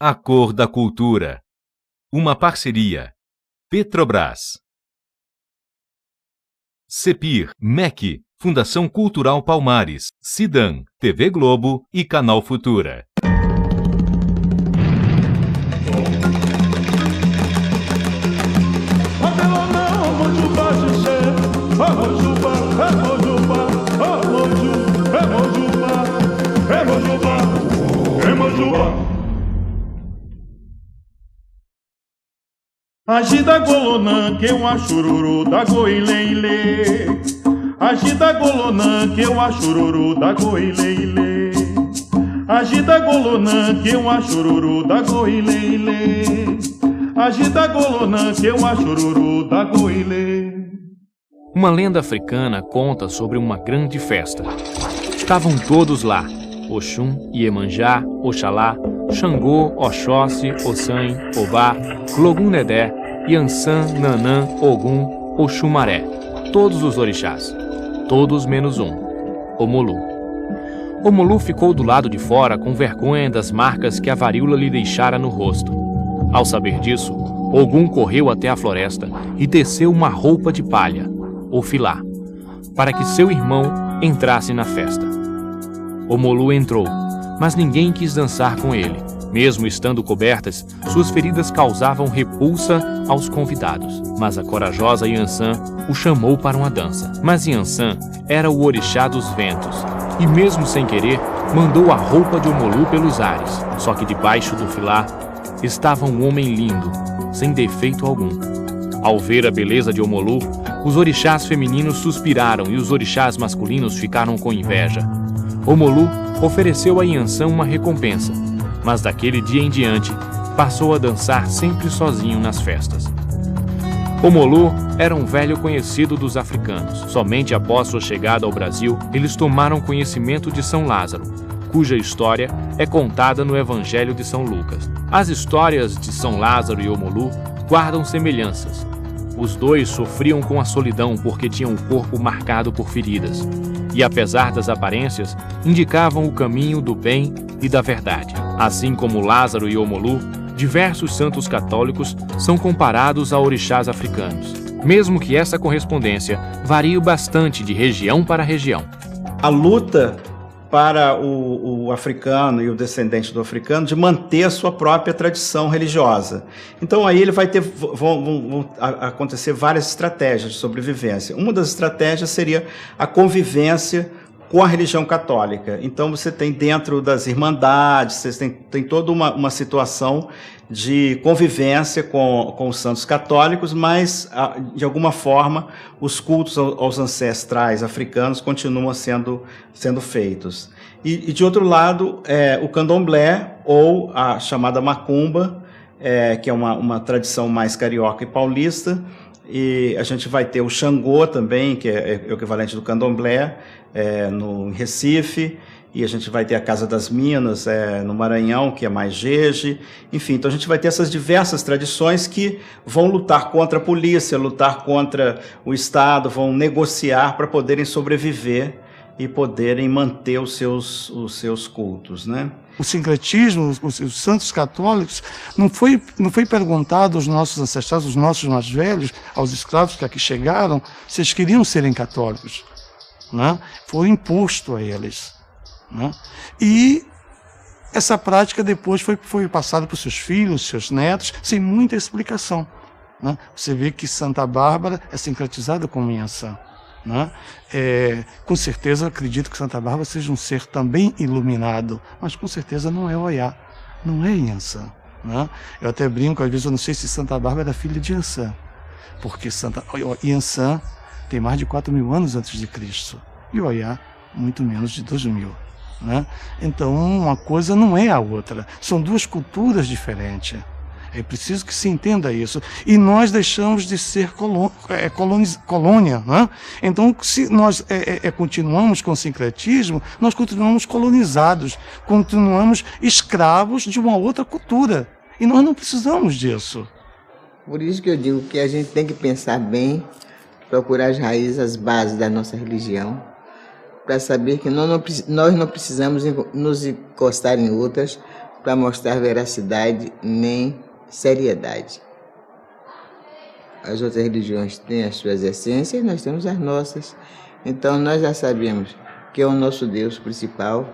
A cor da cultura. Uma parceria. Petrobras. CEPIR, MEC, Fundação Cultural Palmares, Cidan, TV Globo e Canal Futura. Agida golonã que eu achururu da goileile. Agida golonã que eu achururu da goileile. Agida golonã que eu achururu da goileile. Agida golonã que eu achururu da goileile. Uma lenda africana conta sobre uma grande festa. Estavam todos lá: Oxum, Iemanjá, Oxalá, Xangô, Oxóssi, Ossan, Obá, Logum-Dedé, Yansan, Nanã, Ogum, Oxumaré. Todos os orixás. Todos menos um: Omolu. Omolu ficou do lado de fora com vergonha das marcas que a varíola lhe deixara no rosto. Ao saber disso, Ogum correu até a floresta e teceu uma roupa de palha, ou filá, para que seu irmão entrasse na festa. Omolu entrou, mas ninguém quis dançar com ele. Mesmo estando cobertas, suas feridas causavam repulsa aos convidados. Mas a corajosa Yansan o chamou para uma dança. Mas Yansan era o orixá dos ventos, e mesmo sem querer, mandou a roupa de Omolu pelos ares. Só que debaixo do filá estava um homem lindo, sem defeito algum. Ao ver a beleza de Omolu, os orixás femininos suspiraram e os orixás masculinos ficaram com inveja. Omolu ofereceu a Yansan uma recompensa, mas daquele dia em diante passou a dançar sempre sozinho nas festas. Omolu era um velho conhecido dos africanos. Somente após sua chegada ao Brasil, eles tomaram conhecimento de São Lázaro, cuja história é contada no Evangelho de São Lucas. As histórias de São Lázaro e Omolu guardam semelhanças. Os dois sofriam com a solidão porque tinham o corpo marcado por feridas. E apesar das aparências, indicavam o caminho do bem e da verdade. Assim como Lázaro e Omolu, diversos santos católicos são comparados a orixás africanos, mesmo que essa correspondência varie bastante de região para região. A luta para o africano e o descendente do africano de manter a sua própria tradição religiosa. Então aí ele vai ter, vão acontecer várias estratégias de sobrevivência. Uma das estratégias seria a convivência com a religião católica. Então você tem dentro das irmandades, você tem toda uma situação de convivência com os santos católicos, mas de alguma forma os cultos aos ancestrais africanos continuam sendo feitos. E de outro lado, o candomblé, ou a chamada macumba, que é uma tradição mais carioca e paulista, e a gente vai ter o Xangô também, que é o equivalente do candomblé, no Recife, e a gente vai ter a Casa das Minas no Maranhão, que é mais jeje. Enfim, então a gente vai ter essas diversas tradições que vão lutar contra a polícia, lutar contra o Estado, vão negociar para poderem sobreviver e poderem manter os seus cultos, né? O sincretismo, os santos católicos, não foi perguntado aos nossos ancestrais, aos nossos mais velhos, aos escravos que aqui chegaram, se eles queriam serem católicos, né? Foi imposto a eles, né? E essa prática depois foi passada para os seus filhos, seus netos, sem muita explicação, né? Você vê que Santa Bárbara é sincretizada com Yansan, né? Com certeza acredito que Santa Bárbara seja um ser também iluminado, mas com certeza não é Oiá, não é Yansan, né? Eu até brinco, às vezes eu não sei se Santa Bárbara era filha de Yansan, porque Yansan tem mais de 4.000 anos antes de Cristo, e Oiá muito menos de 2.000, né? Então uma coisa não é a outra, são duas culturas diferentes. É preciso que se entenda isso. E nós deixamos de ser colônia, né? Então, se nós continuamos com o sincretismo, nós continuamos colonizados, continuamos escravos de uma outra cultura. E nós não precisamos disso. Por isso que eu digo que a gente tem que pensar bem, procurar as raízes, as bases da nossa religião, para saber que nós não precisamos nos encostar em outras, para mostrar veracidade nem seriedade. As outras religiões têm as suas essências, nós temos as nossas. Então nós já sabemos que é o nosso Deus principal,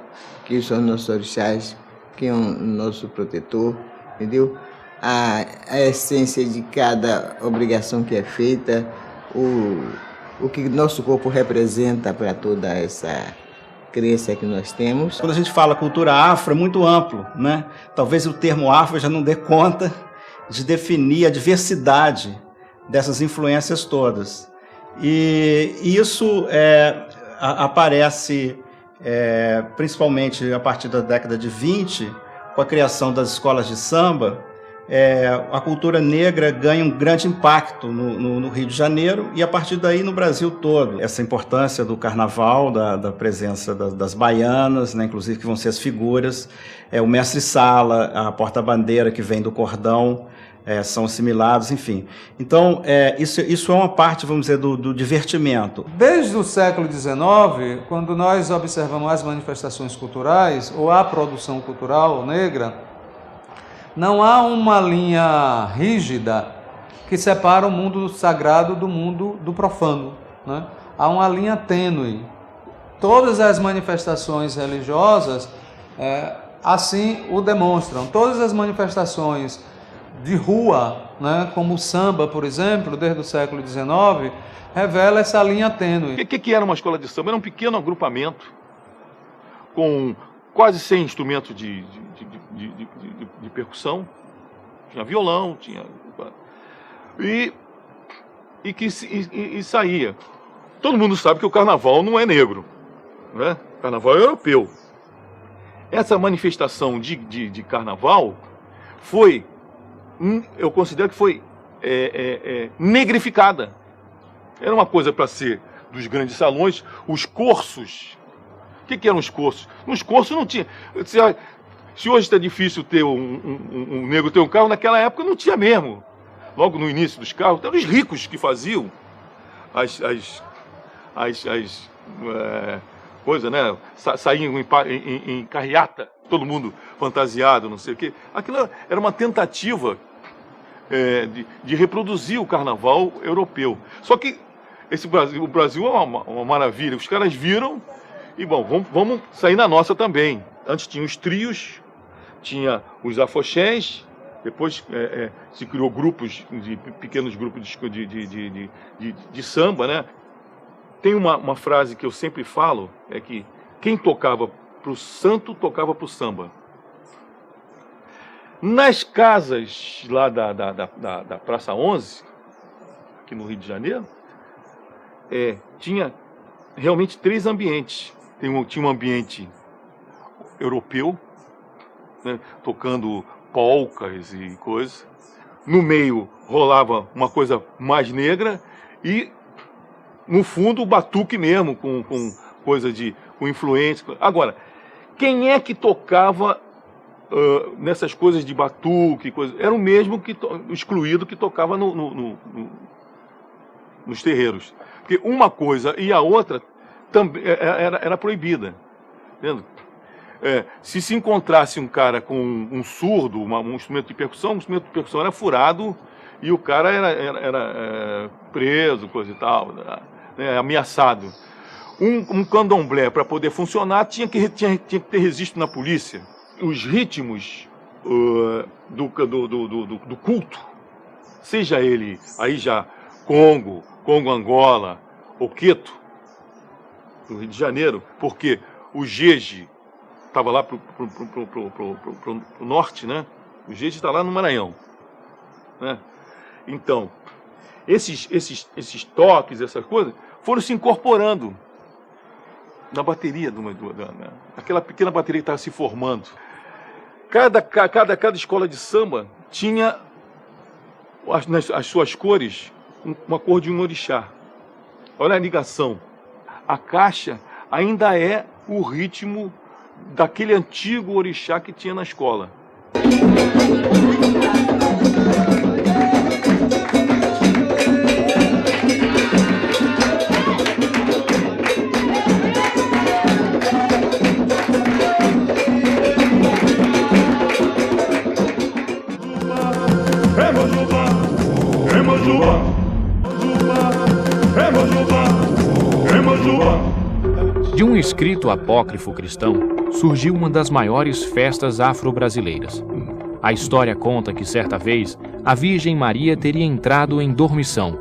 que são nossos orixás, que é o nosso protetor, entendeu? A essência de cada obrigação que é feita, o que nosso corpo representa para toda essa crença que nós temos. Quando a gente fala cultura afro, é muito amplo, né? Talvez o termo afro já não dê conta de definir a diversidade dessas influências todas. E isso aparece principalmente a partir da década de 20, com a criação das escolas de samba. A cultura negra ganha um grande impacto no Rio de Janeiro e a partir daí no Brasil todo. Essa importância do carnaval, da presença das baianas, né, inclusive que vão ser as figuras, o mestre-sala, a porta-bandeira que vem do cordão, são assimilados, enfim. Então, isso é uma parte, vamos dizer, do divertimento. Desde o século XIX, quando nós observamos as manifestações culturais ou a produção cultural negra, não há uma linha rígida que separa o mundo sagrado do mundo do profano, né? Há uma linha tênue. Todas as manifestações religiosas assim o demonstram. Todas as manifestações de rua, né, como o samba, por exemplo, desde o século XIX, revela essa linha tênue. O que era uma escola de samba? Era um pequeno agrupamento com quase 100 instrumentos de percussão. Tinha violão, e saía. Todo mundo sabe que o carnaval não é negro, né? O carnaval é europeu. Essa manifestação de carnaval foi, eu considero que foi negrificada. Era uma coisa para ser dos grandes salões, os cursos. O que eram os cursos? Nos cursos não tinha. Se hoje está difícil ter um negro ter um carro, naquela época não tinha mesmo. Logo no início dos carros, eram os ricos que faziam as coisas, né? Saíam em carreata, todo mundo fantasiado, não sei o quê. Aquilo era uma tentativa de reproduzir o carnaval europeu. Só que o Brasil é uma maravilha. Os caras viram e, bom, vamos sair na nossa também. Antes tinha os trios, tinha os afoxés, depois se criou pequenos grupos de samba, né? Tem uma frase que eu sempre falo, é que quem tocava pro santo, tocava pro samba. Nas casas lá da Praça 11, aqui no Rio de Janeiro, tinha realmente 3 ambientes. Tinha um ambiente europeu, né, tocando polcas e coisas. No meio rolava uma coisa mais negra e no fundo o batuque mesmo, com coisa com influência. Agora, quem é que tocava nessas coisas de batuque, era o mesmo excluído que tocava nos terreiros. Porque uma coisa e a outra também era proibida. Entendeu? Se se encontrasse um cara com um surdo, um instrumento de percussão, o instrumento de percussão era furado e o cara era preso, coisa e tal, né, ameaçado. Um candomblé, para poder funcionar, tinha que ter registro na polícia. Os ritmos do culto, seja ele aí já Congo, Angola ou Queto, do Rio de Janeiro, porque o Jeje estava lá pro norte, né? O Jeje está lá no Maranhão, né? Então, esses toques, essas coisas, foram se incorporando na bateria, aquela pequena bateria que estava se formando. Cada escola de samba tinha as suas cores, uma cor de um orixá. Olha a ligação. A caixa ainda é o ritmo daquele antigo orixá que tinha na escola. Mojubá, é Mojubá, é Mojubá. De um escrito apócrifo cristão, surgiu uma das maiores festas afro-brasileiras. A história conta que certa vez a Virgem Maria teria entrado em dormição,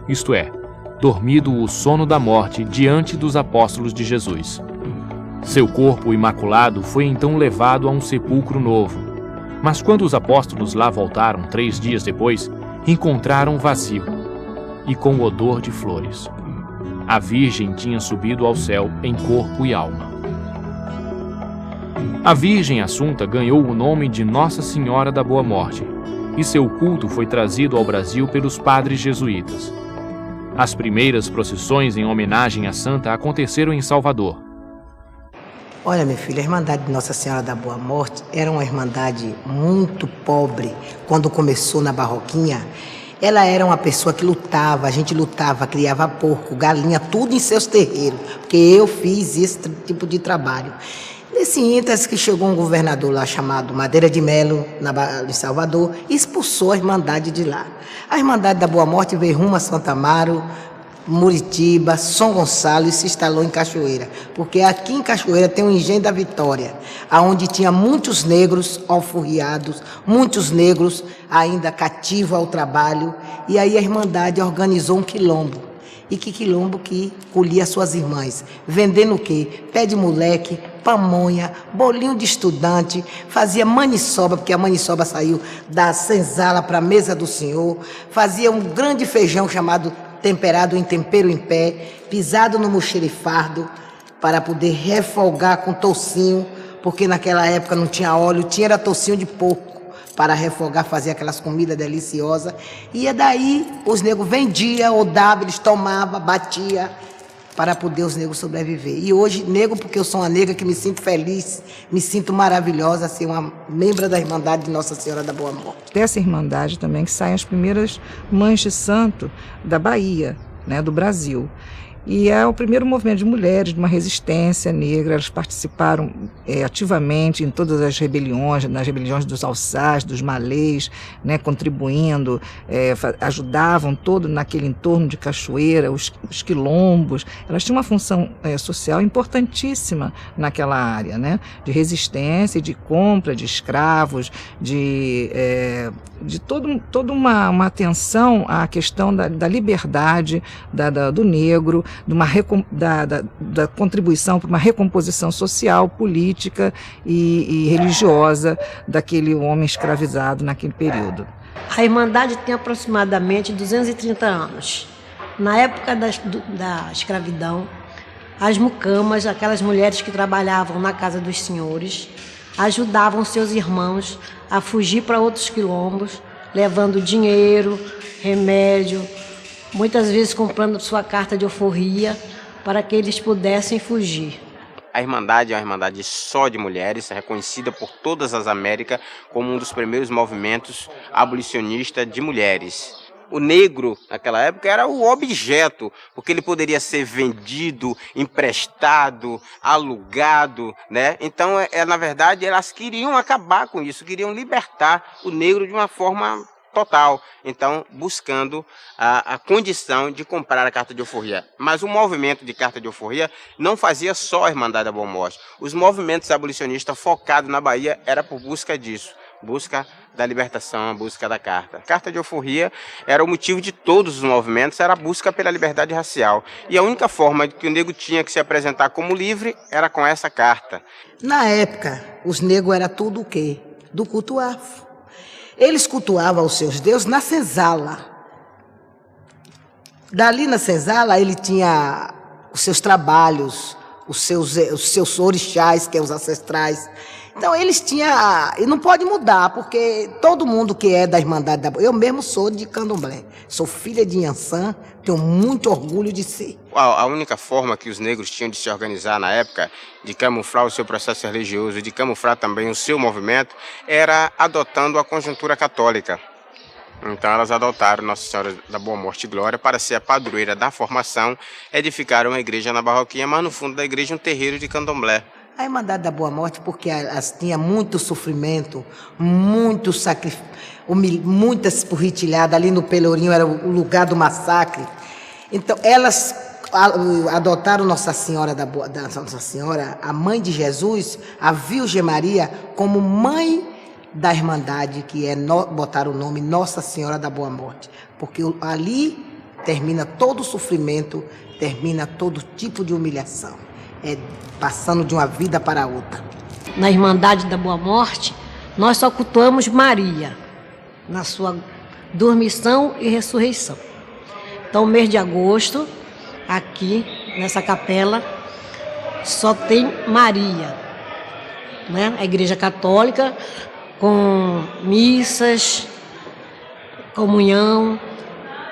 isto é, dormido o sono da morte diante dos apóstolos de Jesus. Seu corpo imaculado foi então levado a um sepulcro novo, mas quando os apóstolos lá voltaram 3 dias depois, encontraram vazio e com odor de flores. A Virgem tinha subido ao céu em corpo e alma. A Virgem Assunta ganhou o nome de Nossa Senhora da Boa Morte e seu culto foi trazido ao Brasil pelos padres jesuítas. As primeiras procissões em homenagem à santa aconteceram em Salvador. Olha, meu filho, a Irmandade de Nossa Senhora da Boa Morte era uma irmandade muito pobre. Quando começou na Barroquinha, ela era uma pessoa que lutava, a gente lutava, criava porco, galinha, tudo em seus terreiros, porque eu fiz esse tipo de trabalho. Nesse ínterim que chegou um governador lá chamado Madeira de Melo, em Salvador, e expulsou a Irmandade de lá. A Irmandade da Boa Morte veio rumo a Santa Amaro, Muritiba, São Gonçalo e se instalou em Cachoeira, porque aqui em Cachoeira tem o Engenho da Vitória, onde tinha muitos negros alforriados, muitos negros ainda cativos ao trabalho, e aí a Irmandade organizou um quilombo. E que quilombo que colhia suas irmãs, vendendo o quê? Pé de moleque, pamonha, bolinho de estudante, fazia maniçoba, porque a maniçoba saiu da senzala para a mesa do senhor, fazia um grande feijão chamado temperado em tempero em pé, pisado no mocherifardo, para poder refogar com toucinho, porque naquela época não tinha óleo, era toucinho de porco, para refogar, fazer aquelas comidas deliciosas. E daí os negros vendiam, ou davam, eles tomavam, batiam, para poder os negros sobreviver. E hoje, negro, porque eu sou uma negra que me sinto feliz, me sinto maravilhosa, ser uma membro da Irmandade de Nossa Senhora da Boa Morte. Dessa Irmandade também que saem as primeiras mães de santo da Bahia, né, do Brasil. E é o primeiro movimento de mulheres, de uma resistência negra. Elas participaram ativamente em todas as rebeliões, nas rebeliões dos alçás, dos malês, né, contribuindo, ajudavam todo naquele entorno de Cachoeira, os quilombos. Elas tinham uma função social importantíssima naquela área, né, de resistência, de compra de escravos, de toda uma atenção à questão da liberdade do negro, da contribuição para uma recomposição social, política e religiosa daquele homem escravizado naquele período. A Irmandade tem aproximadamente 230 anos. Na época da escravidão, as mucamas, aquelas mulheres que trabalhavam na casa dos senhores, ajudavam seus irmãos a fugir para outros quilombos, levando dinheiro, remédio, muitas vezes comprando sua carta de alforria para que eles pudessem fugir. A Irmandade é uma irmandade só de mulheres, reconhecida por todas as Américas como um dos primeiros movimentos abolicionistas de mulheres. O negro, naquela época, era o objeto, porque ele poderia ser vendido, emprestado, alugado, né? Então, na verdade, elas queriam acabar com isso, queriam libertar o negro de uma forma total, então buscando a condição de comprar a carta de alforria. Mas o movimento de carta de alforria não fazia só a Irmandade da Boa Morte. Os movimentos abolicionistas focados na Bahia era por busca disso, busca da libertação, a busca da carta. A carta de alforria era o motivo de todos os movimentos, era a busca pela liberdade racial. E a única forma que o negro tinha que se apresentar como livre era com essa carta. Na época, os negros eram tudo o quê? Do culto afro. Eles cultuavam os seus deuses na senzala. Dali na senzala ele tinha os seus trabalhos, os seus orixás, que é os ancestrais. Então eles tinham, e não pode mudar, porque todo mundo que é da Irmandade da Boa, eu mesmo sou de Candomblé, sou filha de Inhansã, tenho muito orgulho de ser. A única forma que os negros tinham de se organizar na época, de camuflar o seu processo religioso, de camuflar também o seu movimento, era adotando a conjuntura católica. Então elas adotaram Nossa Senhora da Boa Morte e Glória para ser a padroeira da formação, edificaram uma igreja na Barroquinha, mas no fundo da igreja um terreiro de candomblé. A Irmandade da Boa Morte, porque elas tinham muito sofrimento, muito sacrifício, muitas porritilhadas. Ali no Pelourinho era o lugar do massacre. Então, elas adotaram Nossa Senhora da Nossa Senhora, a mãe de Jesus, a Virgem Maria, como mãe da Irmandade, que é botar o nome Nossa Senhora da Boa Morte, porque ali termina todo o sofrimento, termina todo tipo de humilhação, passando de uma vida para outra. Na Irmandade da Boa Morte, nós só cultuamos Maria, na sua dormição e ressurreição. Então, mês de agosto, aqui nessa capela, só tem Maria, né? A Igreja Católica, com missas, comunhão,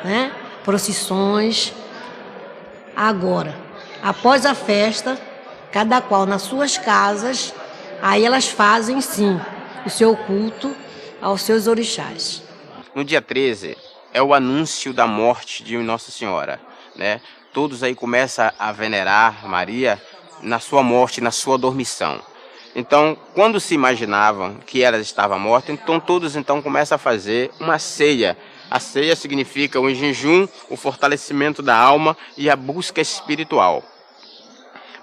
né? Procissões. Agora, após a festa, cada qual nas suas casas, aí elas fazem sim o seu culto aos seus orixás. No dia 13 é o anúncio da morte de Nossa Senhora, né? Todos aí começam a venerar Maria na sua morte, na sua dormição. Então, quando se imaginavam que ela estava morta, então todos começam a fazer uma ceia. A ceia significa o jejum, o fortalecimento da alma e a busca espiritual.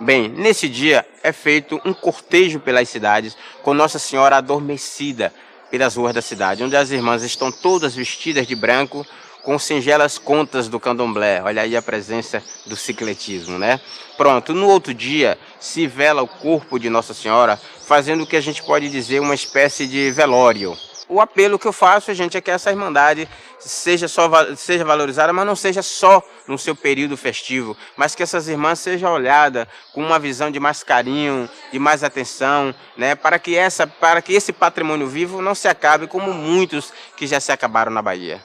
Bem, nesse dia é feito um cortejo pelas cidades com Nossa Senhora adormecida pelas ruas da cidade, onde as irmãs estão todas vestidas de branco, com singelas contas do candomblé. Olha aí a presença do cicletismo, né? Pronto, no outro dia se vela o corpo de Nossa Senhora, fazendo o que a gente pode dizer uma espécie de velório. O apelo que eu faço, gente, é que essa Irmandade seja valorizada, mas não seja só no seu período festivo, mas que essas irmãs sejam olhadas com uma visão de mais carinho, de mais atenção, né? Para que esse patrimônio vivo não se acabe como muitos que já se acabaram na Bahia.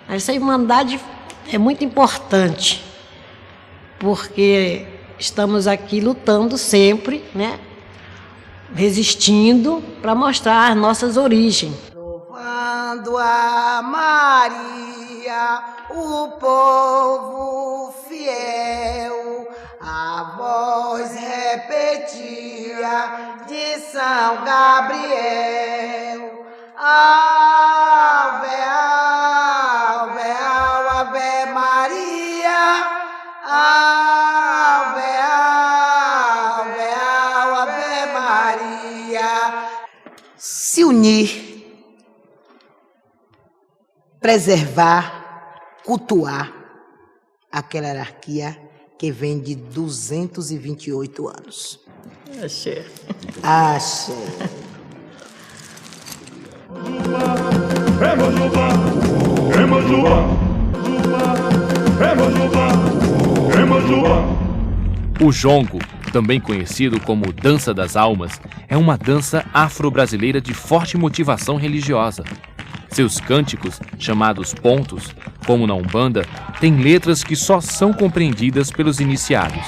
Essa Irmandade é muito importante, porque estamos aqui lutando sempre, né? Resistindo para mostrar as nossas origens. Louvando a Maria, o povo fiel, a voz repetia de São Gabriel. Ave, ave, ave Maria, ave, ave, ave Maria. Se unir, preservar, cultuar aquela hierarquia que vem de 228 anos. Axé. Axé. O jongo, também conhecido como Dança das Almas, é uma dança afro-brasileira de forte motivação religiosa. Seus cânticos, chamados pontos, como na Umbanda, têm letras que só são compreendidas pelos iniciados.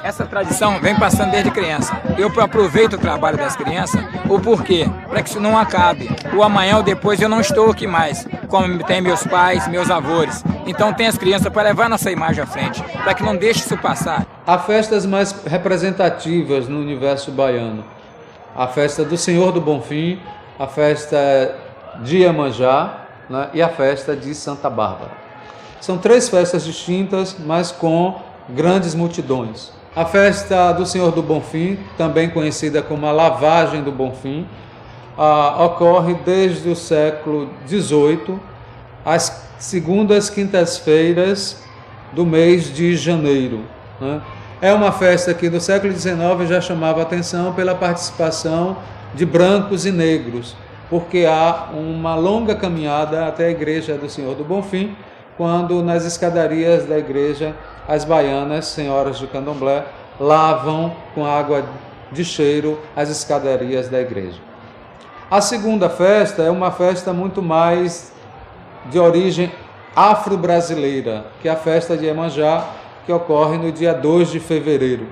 Essa tradição vem passando desde criança. Eu aproveito o trabalho das crianças, o porquê? Para que isso não acabe. O amanhã ou depois eu não estou aqui mais, como tem meus pais, meus avós. Então tem as crianças para levar nossa imagem à frente, para que não deixe isso passar. Há festas mais representativas no universo baiano. A festa do Senhor do Bonfim, a festa de Iemanjá, né, e a festa de Santa Bárbara. São três festas distintas, mas com grandes multidões. A festa do Senhor do Bonfim, também conhecida como a Lavagem do Bonfim, ocorre desde o século XVIII, às segundas quintas-feiras do mês de janeiro, né? É uma festa que no século XIX já chamava atenção pela participação de brancos e negros, porque há uma longa caminhada até a igreja do Senhor do Bonfim, quando nas escadarias da igreja as baianas, senhoras do candomblé, lavam com água de cheiro as escadarias da igreja. A segunda festa é uma festa muito mais de origem afro-brasileira, que é a festa de Iemanjá, que ocorre no dia 2 de fevereiro,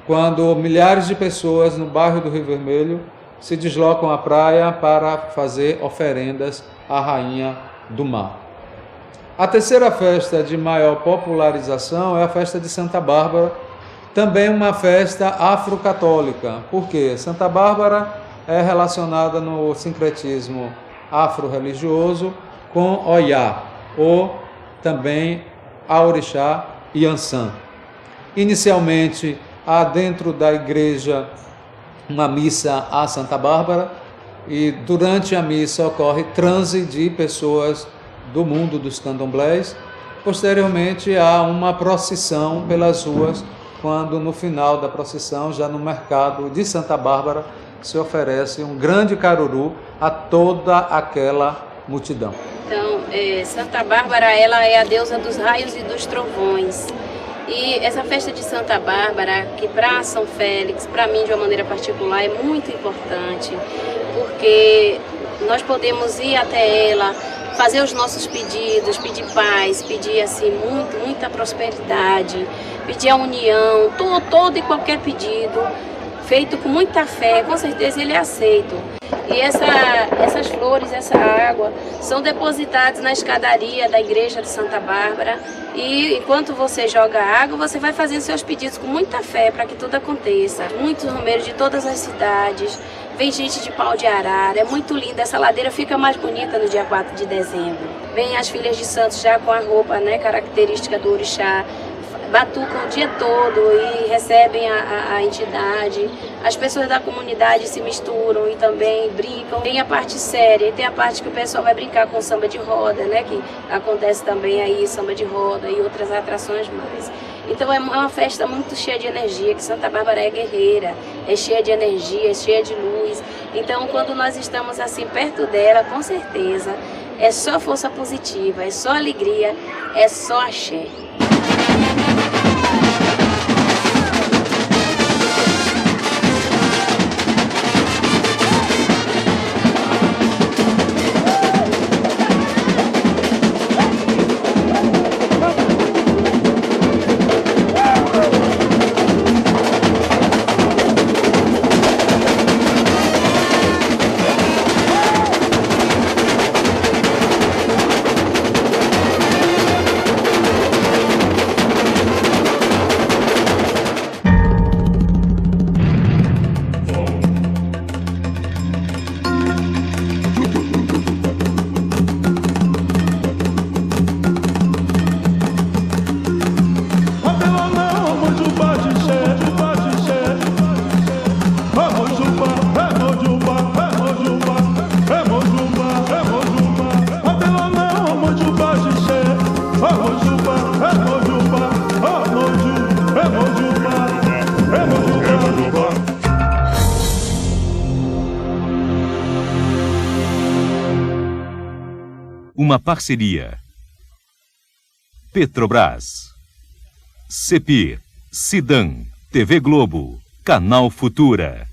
quando milhares de pessoas no bairro do Rio Vermelho se deslocam à praia para fazer oferendas à Rainha do Mar. A terceira festa de maior popularização é a festa de Santa Bárbara, também uma festa afro-católica, porque Santa Bárbara é relacionada no sincretismo afro-religioso com Oiá, ou também a orixá Iansã. Inicialmente, há dentro da igreja uma missa a Santa Bárbara e durante a missa ocorre transe de pessoas do mundo dos candomblés. Posteriormente, há uma procissão pelas ruas, quando no final da procissão, já no mercado de Santa Bárbara, se oferece um grande caruru a toda aquela multidão. Então, Santa Bárbara, ela é a deusa dos raios e dos trovões. E essa festa de Santa Bárbara, que para São Félix, para mim de uma maneira particular, é muito importante, porque nós podemos ir até ela, fazer os nossos pedidos, pedir paz, pedir assim muita prosperidade, pedir a união, todo e qualquer pedido, feito com muita fé, com certeza ele é aceito. E essas flores, essa água, são depositadas na escadaria da igreja de Santa Bárbara, e enquanto você joga água, você vai fazendo seus pedidos com muita fé para que tudo aconteça. Muitos romeiros de todas as cidades, vem gente de Pau de Arara, é muito linda, essa ladeira fica mais bonita no dia 4 de dezembro. Vem as filhas de santos já com a roupa, né, característica do orixá, batucam o dia todo e recebem a entidade. As pessoas da comunidade se misturam e também brincam. Tem a parte séria e tem a parte que o pessoal vai brincar com samba de roda, né? Que acontece também aí, samba de roda e outras atrações mais. Então é uma festa muito cheia de energia, que Santa Bárbara é guerreira, é cheia de energia, é cheia de luz. Então quando nós estamos assim perto dela, com certeza, é só força positiva, é só alegria, é só axé. Uma parceria. Petrobras, CEPIR, Cidan, TV Globo, Canal Futura.